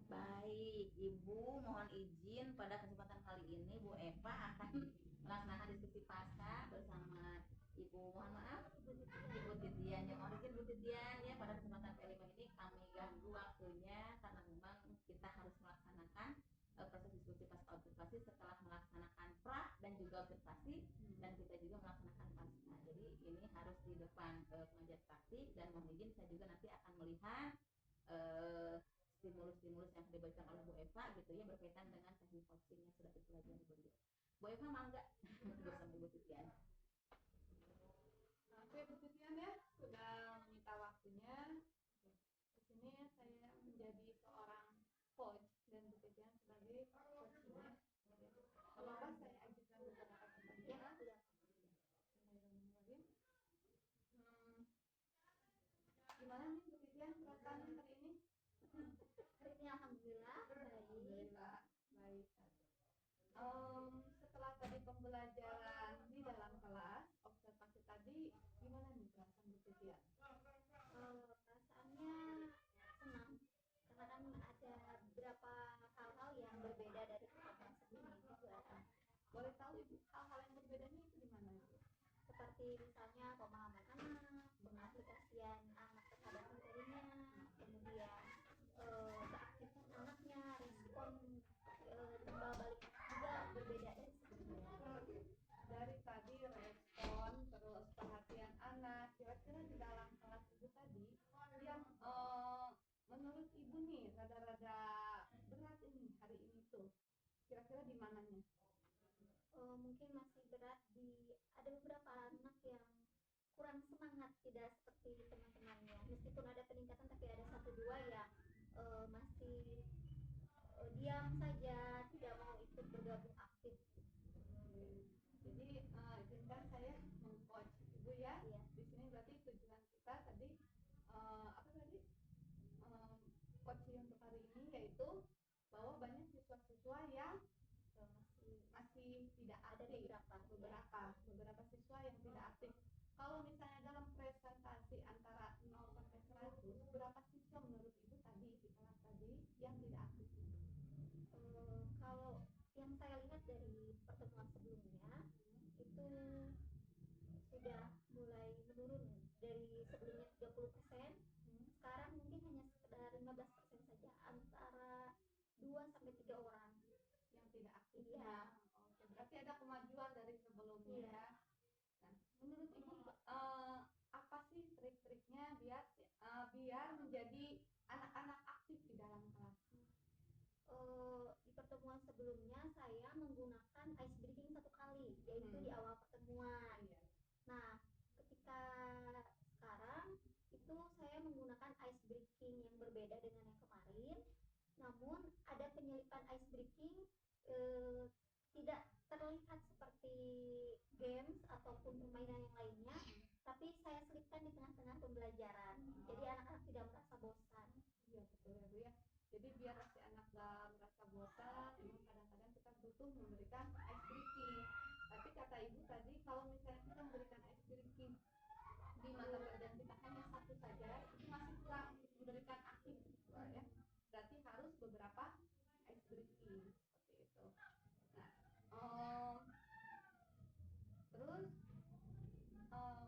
Baik, Ibu mohon izin pada kesempatan kali ini Bu Eva akan melaksanakan diskusi pasca bersama Ibu, mohon maaf Ibu Titian. Yang mohon izin Bu Titian ya, pada kesempatan kelima ini kami ganggu waktunya karena memang kita harus melaksanakan proses diskusi pasca observasi setelah melaksanakan pra dan juga observasi, dan kita juga melaksanakan pasca. Jadi ini harus di depan pengajar praktik, dan mohon izin saya juga nanti akan melihat eh, stimulus-stimulus yang diberikan oleh Bu Eva gitu ya, berkaitan dengan teknik coaching yang sudah dipelajari beliau. Bu Eva mangga bersama Ibu Titian. Oke, Bu Titian ya, sudah menyita waktunya. Di sini saya menjadi seorang coach dan Bu Titian sebagai coachnya. Apakah saya ajukan beberapa pertanyaan? Bismillahirrahmanirrahim. Gimana nih Bu Titian perasaan hari ini? Hari ini alhamdulillah baik. Alhamdulillah baik. Setelah tadi pembelajaran di dalam kelas, observasi tadi, gimana nih perasaan Bu Titian? Perasaannya senang karena kan ada beberapa hal-hal yang berbeda dari pertemuan sebelumnya juga. Boleh tahu Ibu hal-hal yang berbedanya itu di mana Ibu? Seperti misalnya pemahaman anak, pengaplikasian anak terhadap materinya, kemudian keaktifan anaknya, respon timbal balik juga berbeda dari sebelumnya. Dari tadi respon, terus perhatian anak, kira-kira di dalam kelas Ibu tadi yang menurut Ibu nih rada-rada berat ini hari ini tuh, kira-kira di mananya? Mungkin masih berat di ada beberapa anak yang kurang semangat, tidak seperti teman-temannya. Meskipun ada peningkatan, tapi ada satu dua yang masih diam saja, tidak mau ikut bergabung aktif. Jadi izinkan saya mengcoach Ibu ya. Iya. Di sini berarti tujuan kita tadi apa tadi? Coaching untuk hari ini yaitu bahwa banyak siswa-siswa yang masih tidak aktif. Beberapa siswa yang tidak aktif. Kalau misalnya dalam presentasi antara 0 sampai 100, berapa siswa menurut Ibu tadi di kelas tadi yang tidak aktif? Kalau yang saya lihat dari pertemuan sebelumnya itu sudah mulai menurun. Dari sebelumnya 30%, sekarang mungkin hanya sekedar 15% saja, antara 2 sampai 3 orang yang tidak aktif. Iya. Oke, berarti ada kemajuan dari sebelumnya. Iya. Nah, menurut Ibu apa sih trik-triknya biar menjadi anak-anak aktif di dalam kelas? Di pertemuan sebelumnya saya menggunakan ice breaking satu kali, yaitu di awal pertemuan. Iya. Nah, ketika sekarang itu saya menggunakan ice breaking yang berbeda dengan yang kemarin, namun ada penyelipan ice breaking tidak terlihat seperti games ataupun permainan yang lainnya, tapi saya selipkan di tengah-tengah pembelajaran, jadi anak-anak tidak merasa bosan. Iya betul ya Bu ya. Jadi biar si anak gak merasa bosan, memang kadang-kadang kita butuh memberikan ice breaking. Tapi kata Ibu tadi kalau misalnya kita memberikan ice breaking di mata pelajaran kita hanya satu saja, itu masih kurang untuk memberikan aktif ya. Berarti harus beberapa ice breaking seperti itu. Nah, terus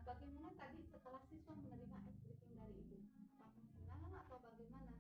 bagaimana tadi setelah siswa menerima ice breaking dari Ibu? Apakah senang atau bagaimana?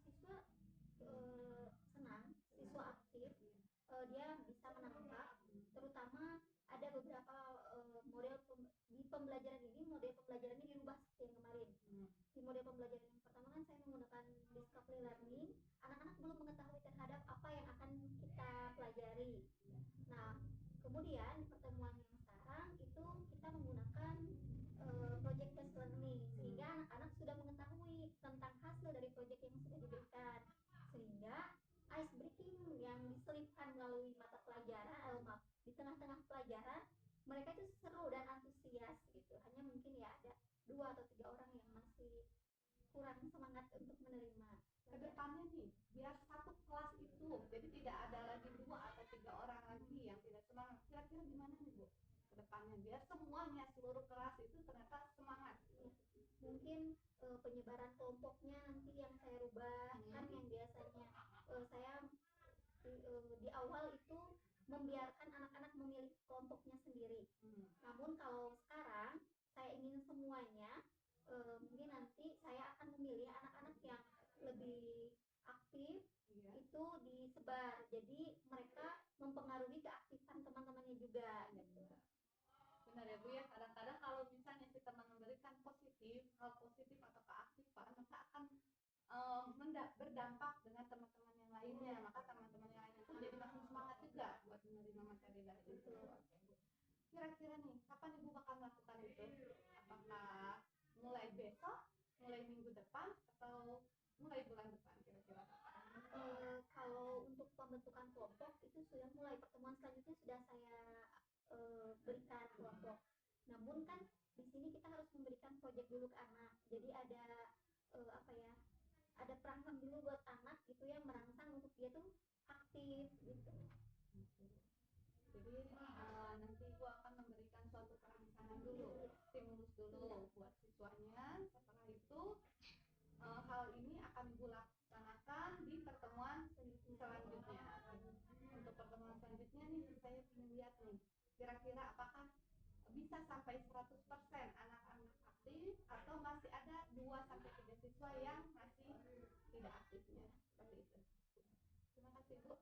Siswa senang, siswa aktif, dia bisa menangkap, terutama ada beberapa model di pembelajaran ini, model pembelajarannya dirubah seperti yang kemarin. Di model pembelajaran yang pertama kan saya menggunakan discovery learning, anak-anak belum mengetahui terhadap apa yang akan kita pelajari. Nah, kemudian di pertemuan yang sekarang itu kita menggunakan project based learning, sehingga anak-anak sudah mengetahui tentang hasil dari project yang sudah diberikan, sehingga ice breaking yang diselipkan melalui mata pelajaran di tengah-tengah pelajaran, mereka itu seru dan antusias gitu. Hanya mungkin ya ada 2 atau 3 orang yang masih kurang semangat untuk menerima. Kedepannya nih, biar satu kelas itu jadi tidak ada lagi 2 atau 3 orang lagi yang tidak semangat, kira-kira gimana nih Bu kedepannya biar semuanya seluruh kelas itu ternyata semangat? Mungkin penyebaran kelompoknya nanti yang saya rubah, kan yang biasanya saya di awal itu membiarkan anak-anak memilih kelompoknya sendiri. Namun kalau sekarang saya ingin semuanya, mungkin nanti saya akan memilih anak-anak yang lebih aktif itu disebar. Jadi mereka mempengaruhi keaktifan teman-temannya juga. Gitu. Benar ya Bu ya, kadang-kadang kalau misalnya si teman memberikan positif, hal positif atau keaktifan, maka akan berdampak dengan teman-teman yang lainnya, maka teman-teman yang lain itu jadi makin semangat juga buat menerima materi dari itu. Kira-kira nih, kapan Ibu bakal melakukan itu? Apakah mulai besok, mulai minggu depan, atau mulai bulan depan kira-kira? Kalau untuk pembentukan kelompok itu sudah mulai, pertemuan selanjutnya sudah saya berikan kelompok. Namun kan di sini kita harus memberikan proyek dulu ke anak. Jadi ada ada perangsang dulu buat anak gitu ya, merangsang untuk dia tuh aktif gitu. Jadi nanti Ibu akan memberikan suatu perangsangan dulu, stimulus dulu buat siswanya. Setelah itu hal ini akan Ibu laksanakan di pertemuan selanjutnya. Untuk pertemuan selanjutnya nih, saya ingin lihat nih, kira-kira apakah bisa sampai 100% anak-anak aktif atau masih ada 2-3 siswa yang masih tidak aktifnya, seperti itu. Terima kasih Bu.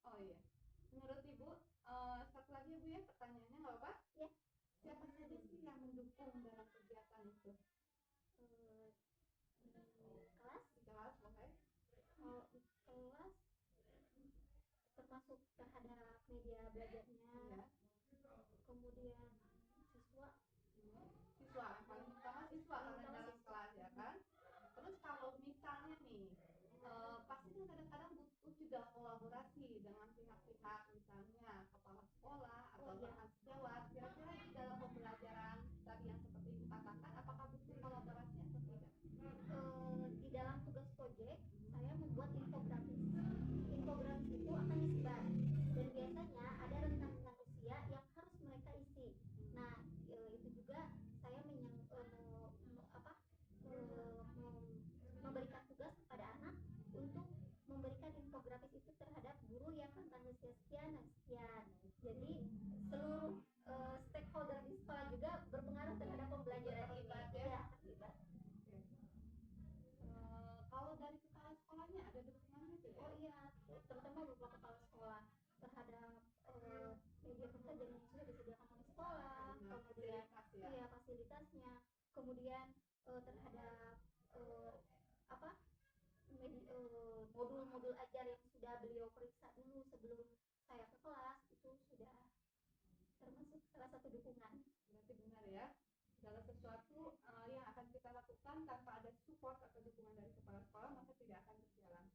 Oh iya, menurut Ibu satu lagi ya Bu ya, pertanyaannya nggak apa? Ya. Siapa saja sih yang mendukung dalam kegiatan itu? Di kelas, oke. kalau di kelas termasuk terhadap media belajarnya, kemudian siswa Yang paling utama siswa karena dalam kelas ya kan. Terus kalau misalnya nih pasti kan kadang-kadang butuh juga kolaborasi dengan pihak-pihak, misalnya kepala sekolah atau bahkan sejawat. Kira-kira di dalam pembelajaran tadi yang seperti Ibu katakan, apakah butuh kolaborasi atau tidak? Di dalam tugas proyek saya membuat infografis. Infografis itu akan disebar dan biasanya ada rentang-rentang usia yang harus mereka isi. Nah itu juga saya memberikan tugas kepada anak untuk memberikan infografis itu terhadap guru yang rentang usia sekian dan sekian. Jadi seluruh stakeholder di sekolah juga berpengaruh terhadap pembelajaran ini. Ya, terlibat. Kalau dari kepala sekolahnya ada dukungan gitu ya? Oh iya, terutama beberapa kepala sekolah terhadap media pembelajaran yang sudah disediakan oleh sekolah, kemudian fasilitasnya, kemudian terhadap modul-modul ajar yang sudah beliau periksa dulu sebelum saya ke kelas, itu sudah termasuk salah satu dukungan. Berarti benar ya, segala sesuatu yang akan kita lakukan tanpa ada support atau dukungan dari kepala sekolah maka tidak akan berjalan.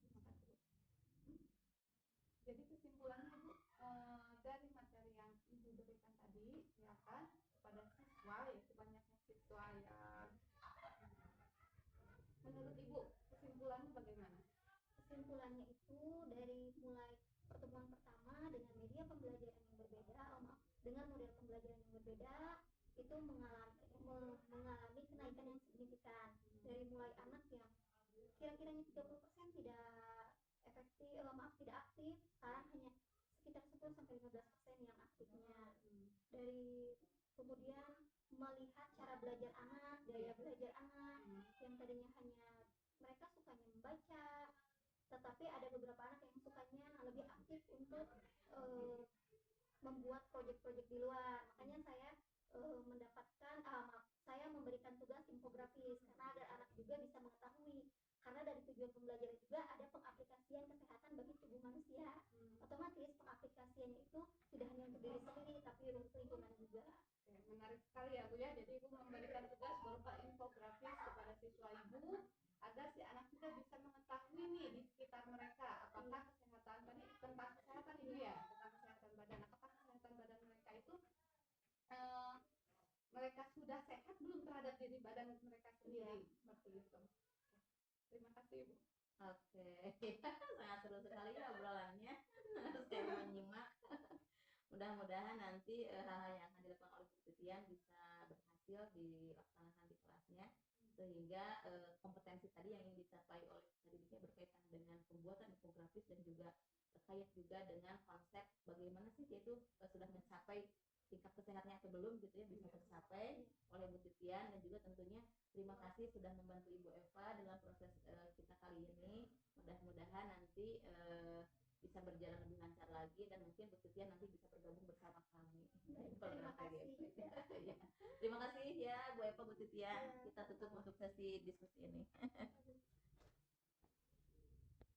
Terima kasih Bu. Jadi kesimpulannya Bu, dari materi yang Ibu berikan tadi ya kan kepada siswa, ya sebanyaknya siswa yang menurut Ibu kesimpulannya bagaimana? Kesimpulannya itu dari mulai pertemuan pertama dengan media pembelajaran yang berbeda, dengan model pembelajaran yang berbeda, itu mengalami kenaikan yang signifikan. Dari mulai anak yang kira-kiranya 30% tidak tidak aktif, sekarang hanya sekitar 10-15% yang aktifnya. Dari kemudian melihat cara belajar anak, gaya belajar anak yang tadinya hanya mereka sukanya membaca, tetapi ada beberapa anak yang sukanya lebih aktif untuk membuat proyek-proyek di luar. Makanya saya saya memberikan tugas infografis karena agar anak juga bisa mengetahui, karena dari tujuan pembelajaran juga ada pengaplikasian kesehatan bagi tubuh manusia. Otomatis pengaplikasiannya itu tidak hanya untuk diri sendiri tapi untuk lingkungan juga. Menarik sekali ya Bu ya. Jadi Ibu memberikan tugas berupa infografis kepada siswa Ibu agar si anak juga bisa mengetahui nih di sekitar mereka apakah kesehatan tadi tentang kesehatan Ibu ya, tentang kesehatan badan, apakah kesehatan badan mereka itu mereka sudah sehat belum terhadap diri badan mereka sendiri, seperti itu. Terima kasih Ibu. Oke, sangat seru sekali ya obrolannya. Saya menyimak. Mudah-mudahan nanti hal-hal yang akan dilakukan oleh Bu Titian bisa berhasil dilaksanakan di kelasnya, sehingga kompetensi tadi yang ingin dicapai oleh pembuatan infografis dan juga terkait juga dengan konsep bagaimana sih dia itu sudah mencapai tingkat kesehatannya atau belum gitu ya, bisa tercapai oleh Bu Titian. Dan juga tentunya terima kasih sudah membantu Ibu Eva dalam proses kita kali ini. Mudah-mudahan nanti bisa berjalan lebih lancar lagi dan mungkin Bu Titian nanti bisa bergabung bersama kami. Terima kasih. Terima kasih ya Bu Eva, Bu Titian. Kita tutup untuk sesi diskusi ini.